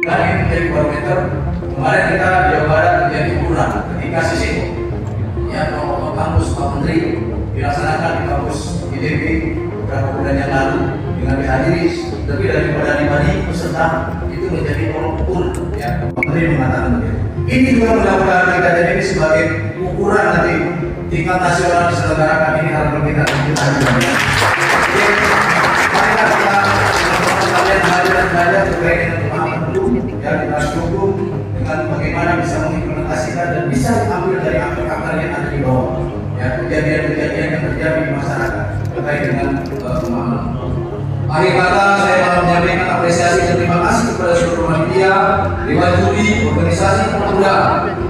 Ini menjadi barometer. Kemarin kita di Jawa Barat menjadi ukuran ketika sisi yang kampus Pak Menteri dilaksanakan di kampus ITB beberapa bulan yang lalu dengan dihadiri lebih daripada 5.000 peserta, itu menjadi tolok ukur ya, Pak Menteri mengatakan begitu. Ini juga mudah-mudahan kita jadi ini sebagai ukuran nanti tingkat nasional diselenggarakan. Ini harapan kita belajar terkait dengan pemahaman hukum ya, literasi hukum dengan bagaimana bisa mengimplementasikan dan bisa diambil dari akar-akar yang ada di bawah ya, kejadian-kejadian yang terjadi di masyarakat terkait dengan pemahaman. Akhir kata saya malah menyampaikan apresiasi dan terima kasih kepada seluruh panitia, dewan juri, organisasi pemuda,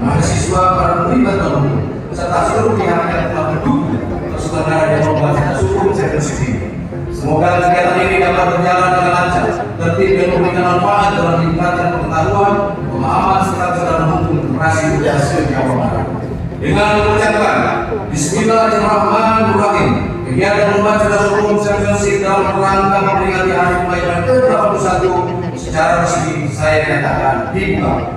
mahasiswa, para pemerintah pemilu, serta seluruh pihak yang telah mendukung terselenggara dan membuat hukum CPNS. Semoga kegiatan ini dapat berjalan dengan lancar, tertib dan memberikan manfaat dalam meningkatkan pengetahuan, pemahaman serta kecerdasan hukum generasi muda Jawa Barat. Dengan mengucapkan Bismillahirrahmanirrahim, kegiatan lomba cerdas hukum CPNS dalam rangka memperingati Hari Kelahiran ke-81 secara resmi saya nyatakan dibuka.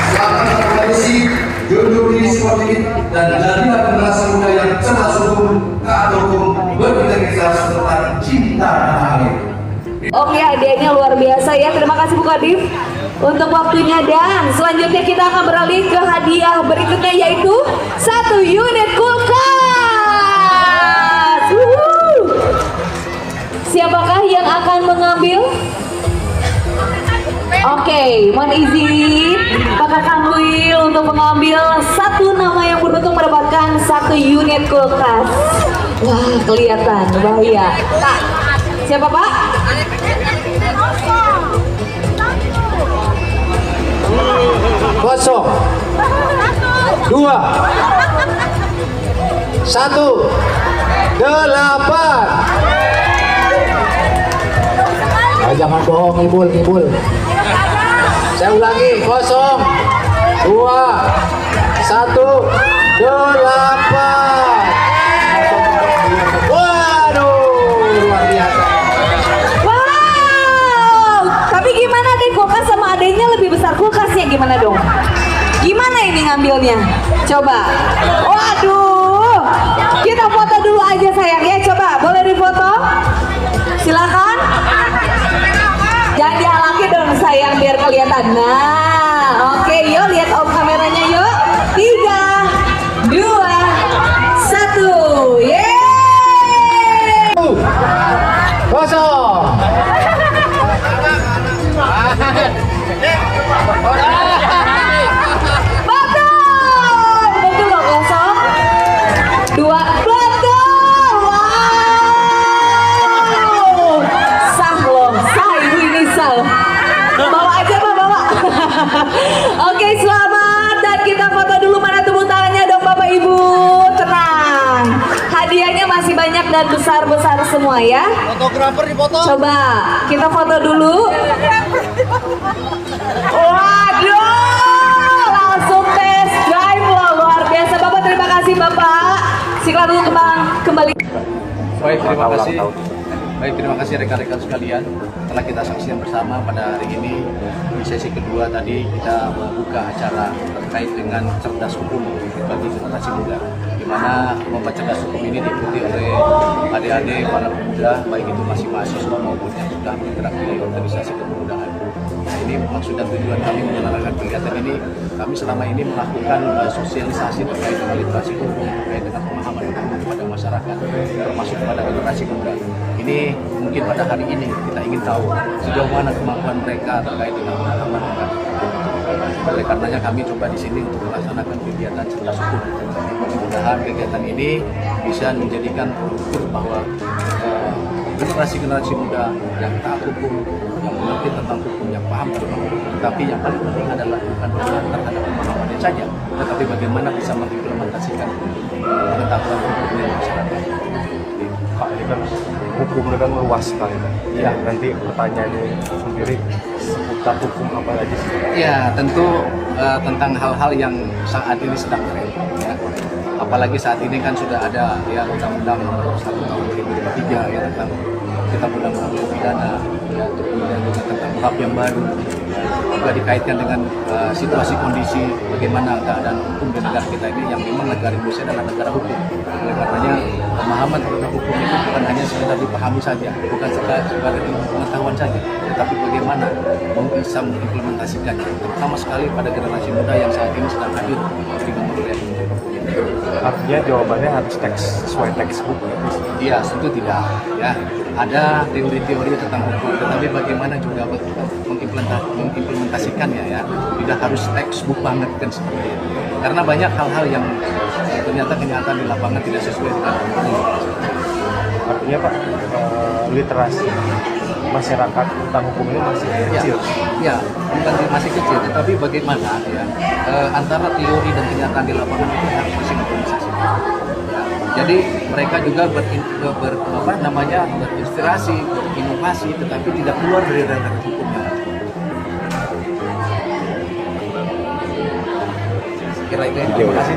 Silakan berkompetisi, junjung diri sportif dan jadilah generasi muda yang cerdas hukum, taat hukum, berintegritas serta cinta tanah air. Oke, hadiahnya luar biasa ya. Terima kasih Bu Kadif untuk waktunya, dan selanjutnya kita akan beralih ke hadiah berikutnya, yaitu 1 unit kulkas. Siapakah yang akan mengambil? Oke, mohon izin Pak Kakang Will untuk mengambil satu nama yang beruntung mendapatkan 1 unit kulkas. Wah, kelihatan bahaya. Kak, siapa Pak? Kosong 2 1 8. Jangan bohong, ngibul. Saya ulangi, 0 2 1 8. Waduh, luar biasa. Wow, tapi gimana deh, kulkas sama adanya lebih besar kulkasnya, gimana dong? Gimana ini ngambilnya? Coba. Waduh, kita foto dulu aja sayang ya. Coba, boleh difoto? Silakan. Jangan dihalangi dong sayang biar kelihatan. Nah, oke, yuk lihat om kameranya yuk. 3 2 1. Yeay! Kosong. Betul loh, kosong. 2 betul. Wow. Sah loh, sah ibu ini sah. Bawa aja Pak, bawa. Oke, selamat, dan kita foto dulu. Mana tepuk tangannya dong Bapak Ibu. Tenang, hadiahnya masih banyak dan besar-besar semua ya. Fotografer dipoto. Coba kita foto dulu. Waduh, langsung test drive loh, luar biasa. Bapak, terima kasih Bapak. Silakan dulu kembali. Baik, terima kasih rekan-rekan sekalian. Telah kita saksikan bersama pada hari ini di sesi kedua tadi kita membuka acara terkait dengan cerdas hukum bagi generasi muda, di mana lomba cerdas hukum ini diikuti oleh adik-adik para pemuda, baik itu masih mahasiswa maupun yang sudah bergerak di organisasi kepemudaan. Nah, ini maksud dan tujuan kami menyelenggarakan kegiatan ini. Kami selama ini melakukan sosialisasi terkait dengan literasi hukum, terkait dengan pemahaman hukum kepada masyarakat, termasuk kepada generasi muda. Ini mungkin pada hari ini kita ingin tahu sejauh mana kemampuan mereka terkait dengan pemahaman hukum. Oleh karenanya kami coba di sini untuk melaksanakan kegiatan cerdas hukum. Mudah-mudahan kegiatan ini bisa menjadikan ukur bahwa generasi muda yang taat hukum, yang mengerti tentang hukum, yang paham tentang hukum. Tapi yang paling penting adalah bukan terhadap pemahamannya saja, tetapi bagaimana bisa mengimplementasikan pengetahuan hukum di masyarakat. Pak, ini kan hukum itu kan luas sekali kan? Ya. Nanti pertanyaannya sendiri seputar hukum apa aja sih? Ya, tentu tentang hal-hal yang saat ini sedang tren. Ya. apalagi saat ini kan sudah ada ya undang-undang nomor 1 tahun 2003 ya tentang kita undang mengambil pidana ya, kemudian juga tentang KUHP yang baru juga dikaitkan dengan situasi kondisi bagaimana keadaan hukum di negara kita ini yang memang negara Indonesia adalah negara hukum. Oleh karenanya pemahaman tentang hukum itu bukan hanya sekedar dipahami saja, bukan sebagai pengetahuan saja, tetapi bagaimana bisa mengimplementasikannya, terutama sekali pada generasi muda yang saat ini sedang hadir di Kementerian Hukum. Artinya jawabannya harus sesuai textbook. Iya, tentu tidak. Ya, ada teori-teori tentang hukum, tetapi bagaimana juga mengimplementasikannya ya, tidak harus textbook banget kan seperti itu. Karena banyak hal-hal yang ternyata kenyataan di lapangan tidak sesuai dengan hukum. Artinya Pak, literasi masyarakat tentang hukum ini masih kecil. Ya, bukan masih kecil, tetapi bagaimana ya antara teori dan kenyataan di lapangan itu harus disinkronisasi. Ya, jadi mereka juga berinspirasi, berinovasi, tetapi tidak keluar dari ranah hukumnya. Kira itu. Terima kasih.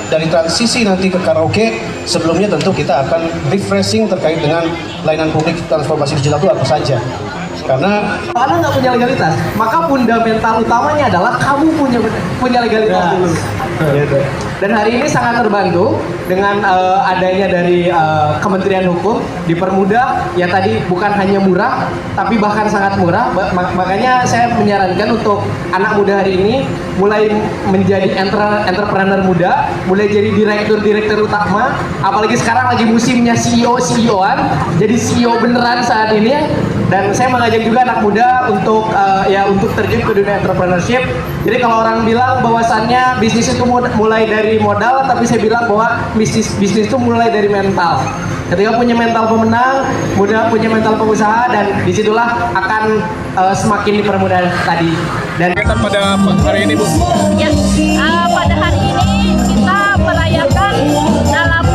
Dari transisi nanti ke karaoke, sebelumnya tentu kita akan refreshing terkait dengan layanan publik transformasi digital itu apa saja. Karena Anda nggak punya legalitas, maka fundamental utamanya adalah kamu punya legalitas dulu. Dan hari ini sangat terbantu dengan adanya dari Kementerian Hukum, dipermudah ya, tadi bukan hanya murah tapi bahkan sangat murah. Makanya saya menyarankan untuk anak muda hari ini mulai menjadi entrepreneur muda, mulai jadi direktur utama, apalagi sekarang lagi musimnya CEO-an, jadi CEO beneran saat ini. Dan saya mengajak juga anak muda untuk untuk terjun ke dunia entrepreneurship. Jadi kalau orang bilang bahwasannya bisnis itu mulai dari modal, tapi saya bilang bahwa bisnis itu mulai dari mental. Ketika punya mental pemenang, muda punya mental pengusaha, dan disitulah akan semakin dipermudah tadi. Dan Pada hari ini Bu, Ya, pada hari ini kita merayakan dalam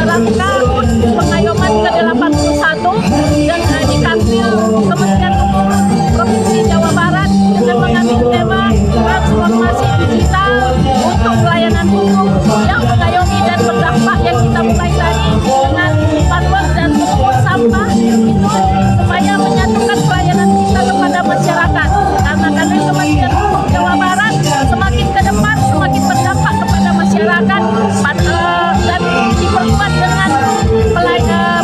rangka pengayoman ke-81 dan dikambil Kementerian Hukum Provinsi Jawa Barat dengan mengambil tema transformasi digital untuk pelayanan hukum yang mengayomi dan berdampak, yang kita mulai tadi dengan panwaslu dan pungut sampah itu supaya menyatukan pelayanan kita kepada masyarakat. Karena kami Kementerian Hukum Jawa Barat semakin ke depan semakin berdampak kepada masyarakat, dan diperkuat dengan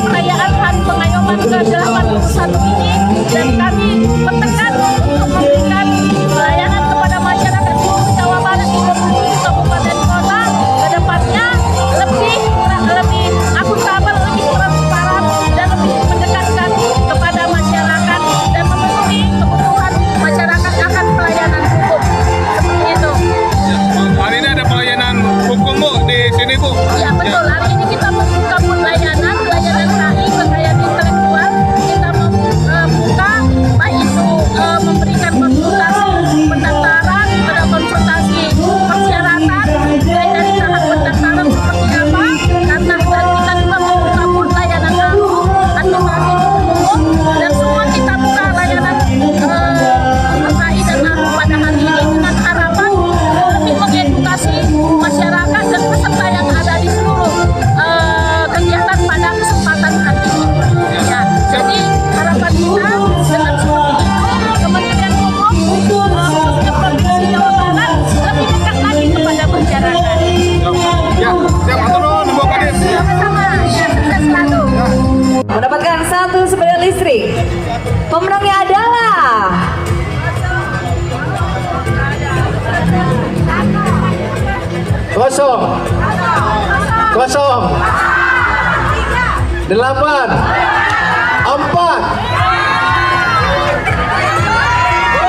perayaan Hari Pengayoman ke-81 ini, dan kami bertekad untuk memberikan pelayanan kepada masyarakat di Jawa Barat di 27 kabupaten kota ke depannya lebih akuntabel, lebih transparan, dan lebih mendekatkan kepada masyarakat dan memenuhi kebutuhan masyarakat akan pelayanan hukum. Seperti itu. hari ini ada pelayanan hukum Bu di sini Bu. Ya betul, hari ini kita membuka layanan KI, kekayaan intelektual. Kita membuka baik itu memberikan konsultasi pendaftaran, ada konsultasi persyaratan, mulai dari tahap pendaftaran seperti apa, dan kita juga membuka layanan administrasi umum, dan semua kita buka layanan KI dan pada hari ini dengan harapan lebih mengedukasi masyarakat dan peserta yang ada di seluruh kegiatan pada kesempatan hari ini. Ya, jadi harapan kita dengan seperti itu, Kementerian Hukum khususnya Provinsi Jawa Barat lebih dekat lagi kepada masyarakat. Ya, siap atur Bu Kadis. Sama-sama, ya sukses selalu. Mendapatkan 1 sepeda listrik. Pemenangnya adalah Kosong. 8, 4.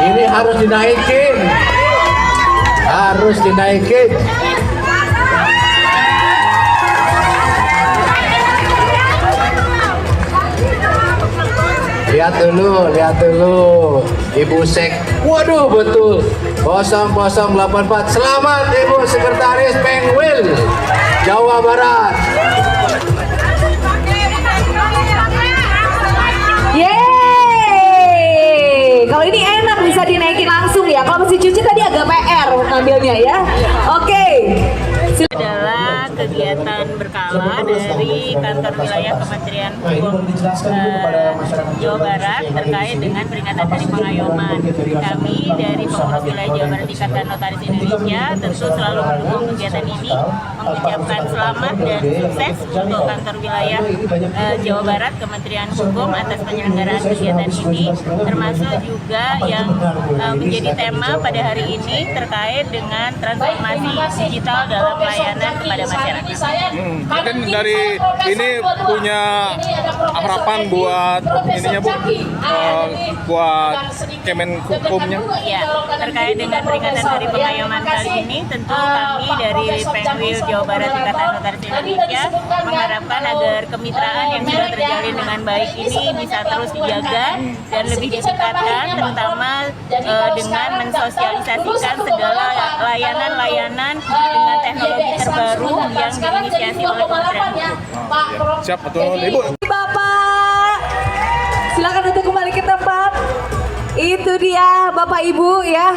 Ini harus dinaikin. Lihat dulu. Ibu Sek. Waduh, betul. 0084. Selamat Ibu Sekretaris Pengwil Jawa Barat. yeay. Kalau ini enak bisa dinaikin langsung ya. Kalau mesin cuci tadi agak PR. ngambilnya ya. Oke. Adalah kegiatan berkala dari kantor wilayah Kementerian Hukum Jawa Barat terkait dengan peringatan Hari Pengayoman. Kami dari pengurus wilayah Jawa Barat Ikatan Notaris Indonesia tentu selalu mendukung kegiatan ini, mengucapkan selamat dan sukses untuk kantor wilayah Jawa Barat Kementerian Hukum atas penyelenggaraan kegiatan ini, termasuk juga yang menjadi tema pada hari ini terkait dengan transformasi digital dalam pelayanan kepada masyarakat. Mungkin dari ini punya harapan buat ininya Bu, buat Kemenkumnya. Ya, terkait dengan peringatan Hari Pengayoman kali ini, tentu kami dari Pengwil Jawa Barat Ikatan Notaris Indonesia mengharapkan agar kemitraan yang sudah terjalin dengan baik ini bisa terus dijaga dan lebih ditingkatkan, terutama dengan mensosialisasikan segala layanan-layanan dengan teknologi terbaru yang diinisiasi oleh Kementerian Hukum. Siap, betul Ibu. Bapak, silakan untuk kembali ke tempat. Itu dia Bapak Ibu ya.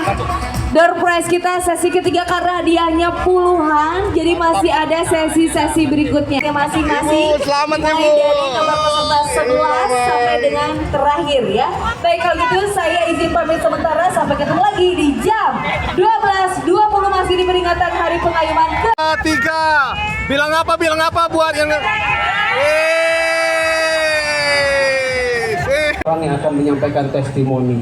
Door prize kita sesi ketiga karena hadiahnya puluhan, jadi masih ada sesi-sesi berikutnya masing-masing. Selamat mulai Ibu. dari nomor peserta 11 sampai dengan terakhir ya. Baik kalau gitu saya izin pamit sementara, sampai ketemu lagi di jam 12.20 masih di peringatan Hari Pengayoman ke 3. Bilang apa buat yang Orang yang akan menyampaikan testimoni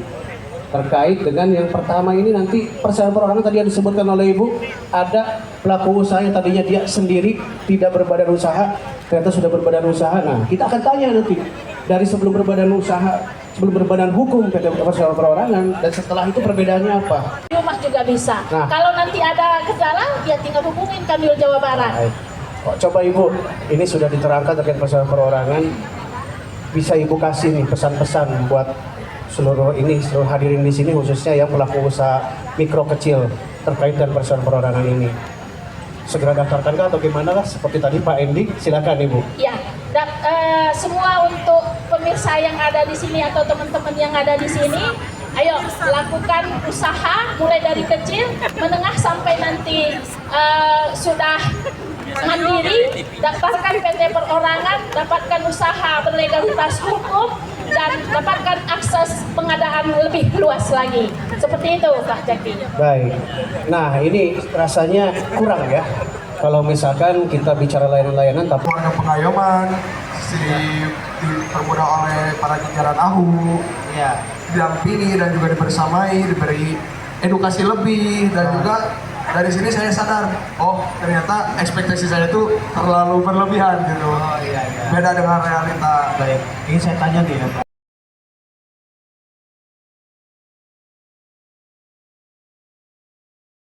terkait dengan yang pertama ini, nanti persoalan perorangan tadi yang disebutkan oleh Ibu, ada pelaku usaha yang tadinya dia sendiri tidak berbadan usaha, ternyata sudah berbadan usaha. Nah, kita akan tanya nanti dari sebelum berbadan usaha, sebelum berbadan hukum PT Persoalan Perorangan, dan setelah itu perbedaannya apa? Di rumah juga bisa. Nah. Kalau nanti ada gejala, ya tinggal hubungin Kanwil Jawa Barat. Baik. Coba Ibu, ini sudah diterangkan terkait persoalan perorangan. Bisa Ibu kasih nih pesan-pesan buat seluruh hadirin di sini, khususnya yang pelaku usaha mikro kecil terkait dengan persoalan perorangan ini. Segera daftarkan kah atau gimana lah? Seperti tadi Pak Endi, silakan Ibu. Ya, dan semua untuk pemirsa yang ada di sini atau teman-teman yang ada di sini, ayo lakukan usaha mulai dari kecil, menengah sampai nanti sudah mandiri, daftarkan PT Perorangan, dapatkan usaha berlegalitas hukum, dan dapatkan akses pengadaan lebih luas lagi. Seperti itu Pak Jaki. Baik. Nah, ini rasanya kurang ya. Kalau misalkan kita bicara layanan-layanan, tapi Keluarga Pengayoman dipermudah oleh para jajaran AHU, didampingi dan juga dibersamai, diberi edukasi lebih, dan juga dari sini saya sadar, oh ternyata ekspektasi saya itu terlalu berlebihan gitu. Beda dengan realita. baik. Ini saya tanya nih ya Pak.